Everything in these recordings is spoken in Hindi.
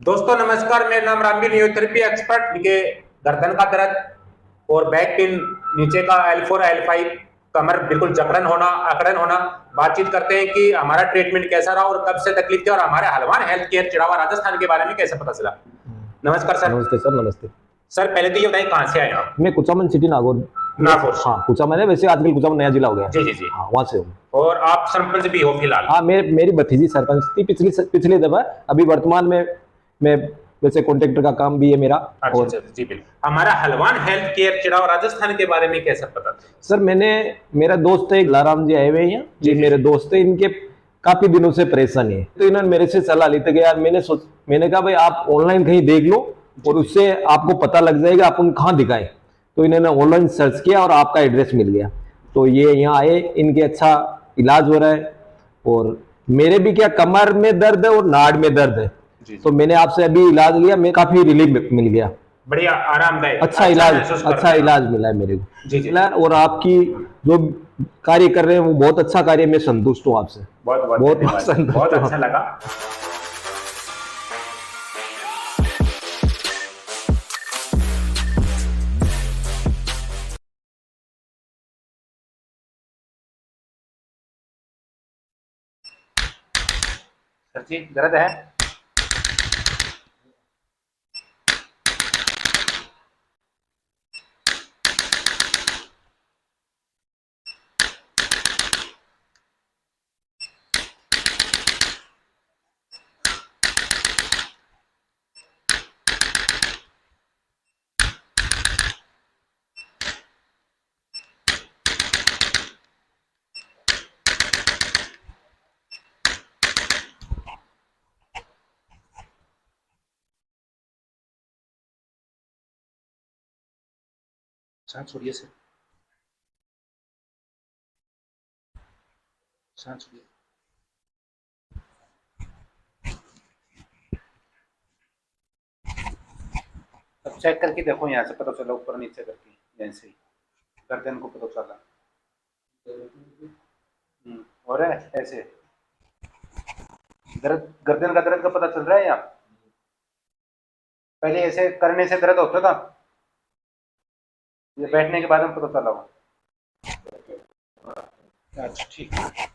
दोस्तों नमस्कार, मेरा नाम रामबीर न्यूरोथेरेपी एक्सपर्ट के गर्दन का दर्द और बैक पेन, नीचे का L4 L5, कमर बिल्कुल जकड़न होना, अकड़न होना। बातचीत करते हैं कि हमारा ट्रीटमेंट कैसा रहा और कब से तकलीफ थी और हमारे हलवान हेल्थ केयर चिड़ावा राजस्थान के बारे में कैसे पता चला। नमस्कार सर। नमस्ते सर। नमस्ते। सर पहले तो ये बताइए कहाँ से आए आप? मैं कुचामन सिटी नागौर। नागौर से। हाँ, कुचामन है, वैसे आजकल कुचामन नया जिला हो गया। जी जी जी। हाँ, वहाँ से हूँ। और आप सरपंच भी हो फिलहाल? हाँ, मेरी भतीजी सरपंच थी पिछली दफा। अभी वर्तमान में मैं वैसे कॉन्ट्रैक्टर का काम भी है मेरा। अच्छा और अच्छा जी बिल्कुल। हमारा हलवान हेल्थ केयर चिड़ावा राजस्थान के बारे में कैसे पता चला? सर मेरा दोस्त है लाराम जी, आए हुए हैं यहाँ। जी ये जी मेरे जी। दोस्त है, इनके काफी दिनों से परेशानी है, तो इन्होंने मेरे से सलाह ली थी कि यार मैंने कहा भाई आप ऑनलाइन कहीं देख लो जी और जी। उससे आपको पता लग जाएगा आप उन कहाँ दिखाएं। तो इन्होंने ऑनलाइन सर्च किया और आपका एड्रेस मिल गया, तो ये यहाँ आए, इनके अच्छा इलाज हो रहा है। और मेरे भी क्या कमर में दर्द है और नाड़ में दर्द है, जी तो जी। मैंने आपसे अभी इलाज लिया, मैं काफी रिलीफ मिल गया। बढ़िया, आरामदायक, अच्छा अच्छा इलाज महसूस अच्छा करते हैं इलाज आप? मिला है मेरे को। जी जी मिला जी। है, और आपकी जो कार्य कर रहे हैं वो बहुत अच्छा कार्य, मैं संतुष्ट हूँ आपसे। बहुत बहुत बहुत बहुत धन्यवाद सर, संतुष्ट बहुत हूँ। अच्छा लगा। सर जी दर्द है? सांस छोड़िए सर, सांस छोड़िए। अब चेक करके देखो, यहाँ से पता चला, ऊपर नीचे करके जैसे ही गर्दन को पता चला। हो रहा है ऐसे? दर्द, गर्दन का दर्द का पता चल रहा है यहाँ? पहले ऐसे करने से दर्द होता था, ये बैठने के बाद में पता चला हो? अच्छा ठीक है।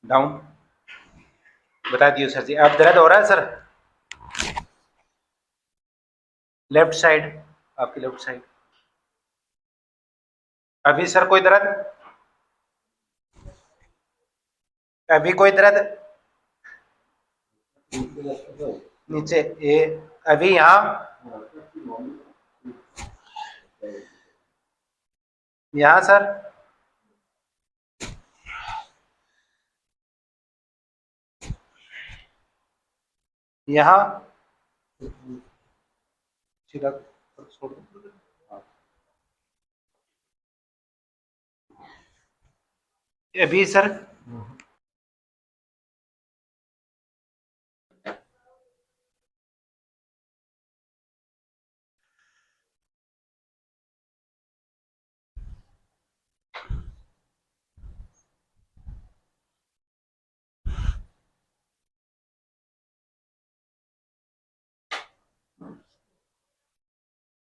डाउन बता दियो सर जी। अब दर्द हो रहा है सर? लेफ्ट साइड, आपकी लेफ्ट साइड। अभी सर कोई दर्द? अभी कोई दर्द नीचे ये? अभी यहाँ, यहाँ सर? यहाँ सीधा छोड़ दो। हाँ। अभी सर?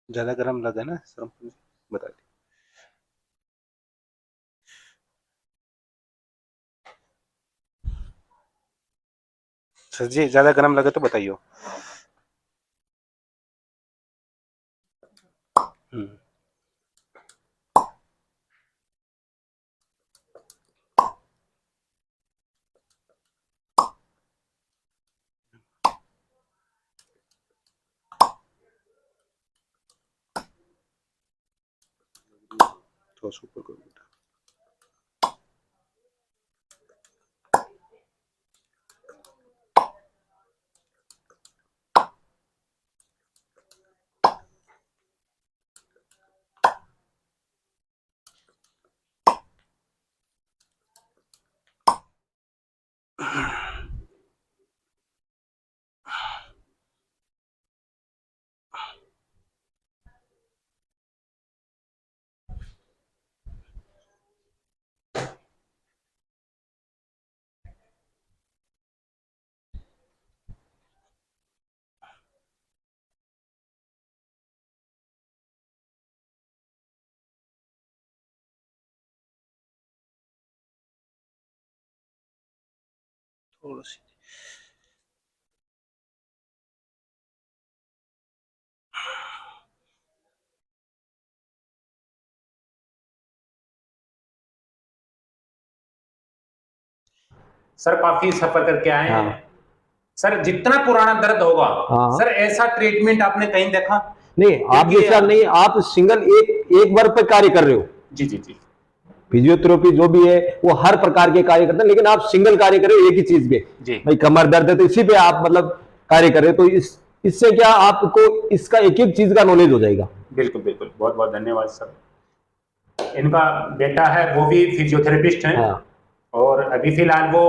ज्यादा गर्म लगा ना सर? बता दी सर जी, ज्यादा गर्म लगे तो बताइए। हम्म। थोड़ा सा ऊपर करो बेटा। थोड़ा सी सर काफी सफर करके आए हैं। हाँ। सर जितना पुराना दर्द होगा, हाँ। सर ऐसा ट्रीटमेंट आपने कहीं देखा? नहीं, आप क्योंकि जैसा नहीं, आप सिंगल एक वर्ग पे कार्य कर रहे हो। जी जी जी फिजियोथेरेपी जो भी है वो हर प्रकार के कार्य करते हैं, लेकिन आप सिंगल कार्य कर रहे हो एक ही चीज पे। जी भाई कमर दर्द है तो इसी पे आप मतलब कार्य कर रहे हो, तो इससे क्या आपको इसका एक एक चीज का नॉलेज हो जाएगा। बिल्कुल बिल्कुल, बहुत बहुत धन्यवाद सर। इनका बेटा है वो भी फिजियोथेरेपिस्ट हैं। हाँ। और अभी फिलहाल वो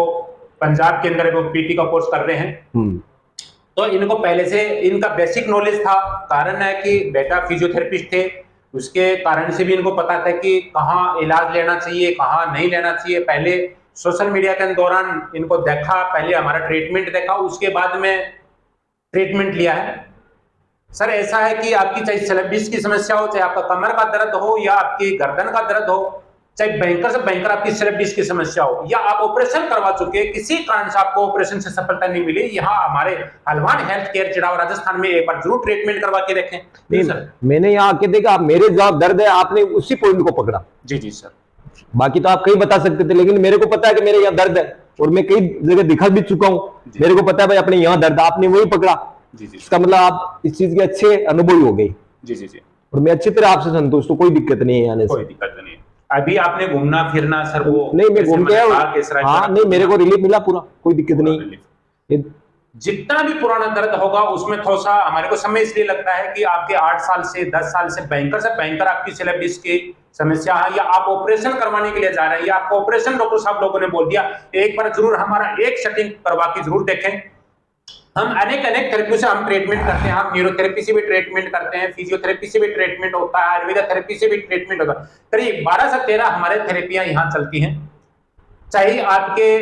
पंजाब के अंदर वो पीटी का कोर्स कर रहे हैं। तो इनको पहले से इनका बेसिक नॉलेज था। कारण है कि बेटा फिजियोथेरेपिस्ट थे, उसके कारण से भी इनको पता था कि कहाँ इलाज लेना चाहिए, कहाँ नहीं लेना चाहिए। पहले सोशल मीडिया के दौरान इनको देखा, पहले हमारा ट्रीटमेंट देखा, उसके बाद में ट्रीटमेंट लिया है। सर ऐसा है कि आपकी चाहे सिलेबिस की समस्या हो, चाहे आपका कमर का दर्द हो या आपकी गर्दन का दर्द हो, चाहे भयंकर से भयंकर आपकी सिलेबिस की समस्या हो, या आप ऑपरेशन करवा चुके, किसी कारण से आपको ऑपरेशन से सफलता नहीं मिली, यहाँ हमारे हलवान हेल्थ केयर चिड़ाव राजस्थान में एक बार जरूर ट्रीटमेंट करवा के देखें। नहीं सर मैंने यहाँ आके देखा, आप मेरे जहाँ दर्द है आपने उसी पॉइंट को पकड़ा। जी जी सर। बाकी तो आप कहीं बता सकते थे, लेकिन मेरे को पता है कि मेरे यहाँ दर्द है और मैं कई जगह दिखा भी चुका हूँ। मेरे को पता है भाई अपने यहाँ दर्द, आपने वही पकड़ा। जी जी इसका मतलब आप इस चीज के अच्छे अनुभवी हो गई। जी जी जी। और मैं अच्छी तरह आपसे संतुष्ट हूँ, कोई दिक्कत नहीं है आने कोई से। दिक्कत नहीं। अभी आपने घूमना फिरना सर वो नहीं, मैं घूम के आया। हाँ नहीं, मेरे को रिलीफ मिला पूरा, कोई दिक्कत नहीं। जितना भी पुराना दर्द होगा उसमें थोड़ा सा हमारे को समय इसलिए लगता है कि आपके 8 साल से 10 साल से भयंकर आपकी सिलेबिस की समस्या है, या आप ऑपरेशन करवाने के लिए जा रहे हैं, या आपको ऑपरेशन डॉक्टर साहब लोगों ने बोल दिया, एक बार जरूर हमारा एक सेटिंग करवा के जरूर देखें। हम अनेक थेरेपी से हम ट्रीटमेंट करते हैं। हम न्यूरोथेरेपी से भी ट्रीटमेंट करते हैं, फिजियोथेरेपी से भी ट्रीटमेंट होता है, आयुर्वेदा थेरेपी से भी ट्रीटमेंट होता है। करीब 12 से 13 हमारे थेरेपियां यहाँ चलती हैं। चाहे आपके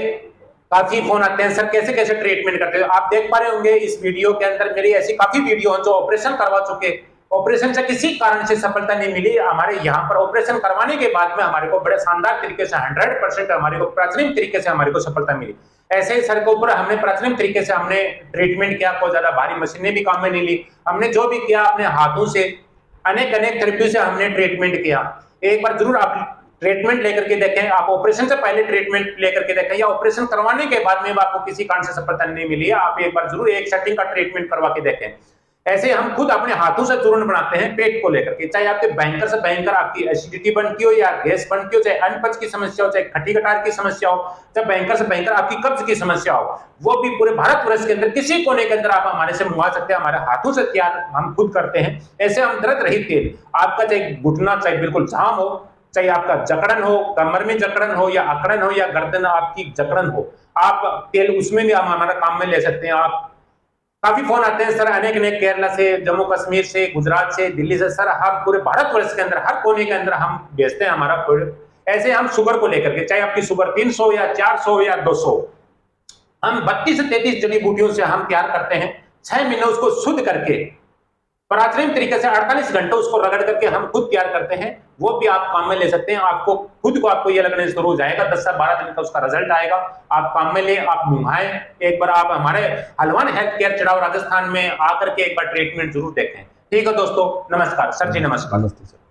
काफी फोन आते हैं, सर कैसे कैसे ट्रीटमेंट करते हैं। आप देख पा रहे होंगे इस वीडियो के अंदर मेरी ऐसी काफी वीडियो हैं जो ऑपरेशन करवा चुके, ऑपरेशन से किसी कारण से सफलता नहीं मिली, हमारे यहाँ पर ऑपरेशन करवाने के बाद में हमारे को बड़े शानदार तरीके से 100% हमारे को प्राचीन तरीके से हमारे को सफलता मिली। ऐसे ही सर के ऊपर हमने प्राचीन तरीके से हमने ट्रीटमेंट किया, कोई ज्यादा भारी मशीनें भी काम में नहीं ली, हमने जो भी किया अपने हाथों से अनेक थेरेपी से हमने ट्रीटमेंट किया। एक बार जरूर आप ट्रीटमेंट लेकर के देखें, आप ऑपरेशन से पहले ट्रीटमेंट लेकर के देखें, या ऑपरेशन करवाने के बाद में आपको किसी कारण से सफलता नहीं मिली है, आप एक बार जरूर एक सेटिंग का ट्रीटमेंट करवा के देखें। ऐसे हम खुद अपने हाथों से चूर्ण बनाते हैं पेट को लेकर के, चाहे आपके भयंकर से भयंकर आपकी एसिडिटी बनती हो या गैस बनती हो, चाहे अनपच की समस्या हो, चाहे खट्टी कटार की समस्या हो, चाहे भयंकर से भयंकर आपकी कब्ज की समस्या हो, वो भी पूरे भारतवर्ष के अंदर किसी कोने के अंदर आप हमारे से मंगवा सकते हैं। हमारे हाथों से तैयार हम खुद करते हैं। ऐसे हम दर्द रहित तेल, आपका चाहे घुटना चाहे बिल्कुल जाम हो, चाहे आपका जकड़न हो, कमर में जकड़न हो या अकड़न हो या गर्दन आपकी जकड़न हो, आप तेल उसमें भी हम हमारा काम में ले सकते हैं। आप काफी फोन आते हैं सर अनेक केरला से, जम्मू कश्मीर से, गुजरात से, दिल्ली से, सर हम पूरे भारतवर्ष के अंदर हर कोने के अंदर हम बेचते हैं हमारा प्रोडक्ट। ऐसे हम शुगर को लेकर के, चाहे आपकी शुगर 300 या 400 या 200, हम 32 से 33 जड़ी बूटियों से हम तैयार करते हैं। 6 महीने उसको शुद्ध करके प्राचीन तरीके से 48 घंटे उसको रगड़ करके हम खुद तैयार करते हैं। वो भी आप काम में ले सकते हैं। आपको खुद को आपको ये लगने शुरू हो जाएगा, 10 से 12 दिन का उसका रिजल्ट आएगा। आप काम में ले, आप मुंहाएं, एक बार आप हमारे हलवान हेल्थ केयर चिड़ाव राजस्थान में आकर के एक बार ट्रीटमेंट जरूर देखें। ठीक है दोस्तों, नमस्कार सर जी, नमस्कार। नमस्ते सर।